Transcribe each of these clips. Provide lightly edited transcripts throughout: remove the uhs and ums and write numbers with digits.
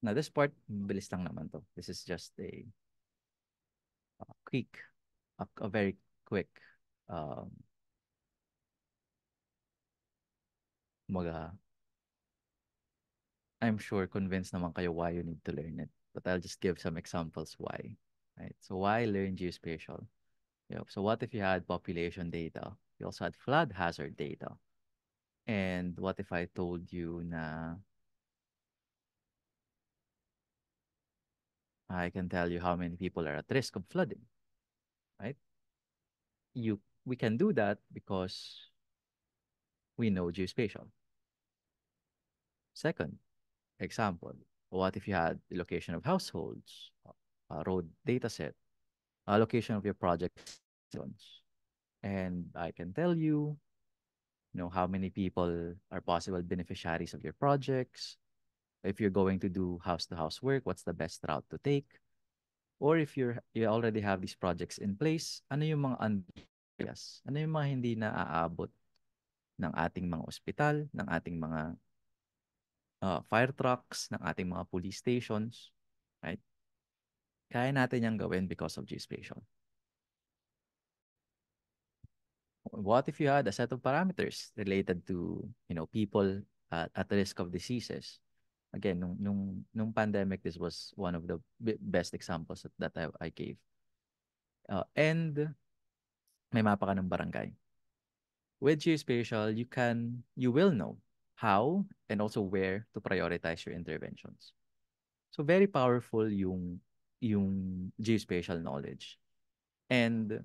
Now, this part, bilis lang naman to. This is just quick, a very quick, um, mga, I'm sure convinced naman kayo why you need to learn it. But I'll just give some examples why. Right? So why learn geospatial? Yep. So what if you had population data? You also had flood hazard data. And what if I told you na I can tell you how many people are at risk of flooding, right? We can do that because we know geospatial. Second example, what if you had the location of households, a road data set, a location of your project, and I can tell you, how many people are possible beneficiaries of your projects. If you're going to do house-to-house work, what's the best route to take? Or if you already have these projects in place, ano yung mga areas? Ano yung mga hindi na aabot ng ating mga ospital, ng ating mga fire trucks, ng ating mga police stations, right? Kaya natin yung gawin because of geospatial. What if you had a set of parameters related to, people at risk of diseases? Again, nung pandemic, this was one of the best examples that I gave. And may mapa ka ng barangay. With geospatial, you will know how and also where to prioritize your interventions. So very powerful yung geospatial knowledge. And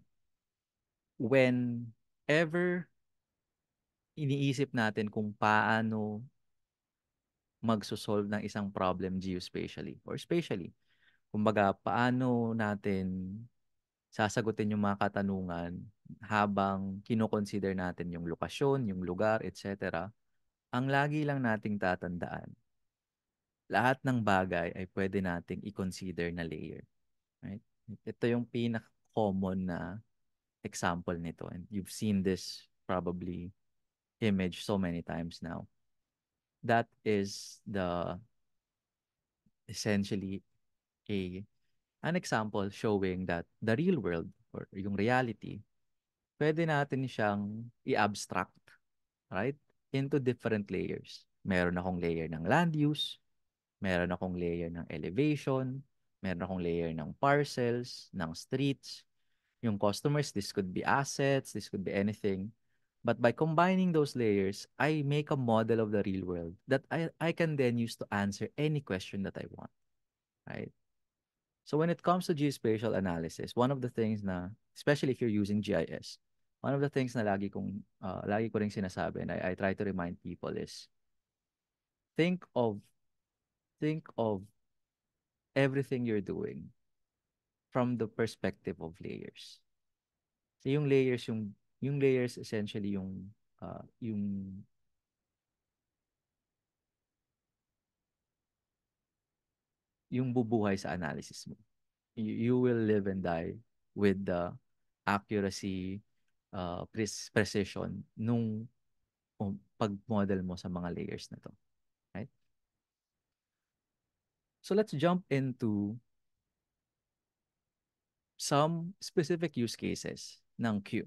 whenever iniisip natin kung paano magsosolve ng isang problem geospatially or spatially, kumbaga paano natin sasagutin yung mga katanungan habang kino-consider natin yung lokasyon, yung lugar, etc. Ang lagi lang nating tatandaan, lahat ng bagay ay pwede nating i-consider na layer. Right? Ito yung pinaka-common na example nito. And you've seen this probably image so many times now. That is essentially a an example showing that the real world or yung reality, pwede natin siyang i-abstract, right? Into different layers. Meron akong layer ng land use, meron akong layer ng elevation, meron akong layer ng parcels, ng streets, yung customers, this could be assets, this could be anything. But by combining those layers, I make a model of the real world that I can then use to answer any question that I want, right? So when it comes to geospatial analysis, one of the things na, especially if you're using GIS, one of the things na lagi ko ring sinasabi and I try to remind people is think of think of everything you're doing from the perspective of layers. So yung layers essentially yung bubuhay sa analysis mo. You will live and die with the accuracy, precision nung pag-model mo sa mga layers na to. Right? So let's jump into some specific use cases ng Q.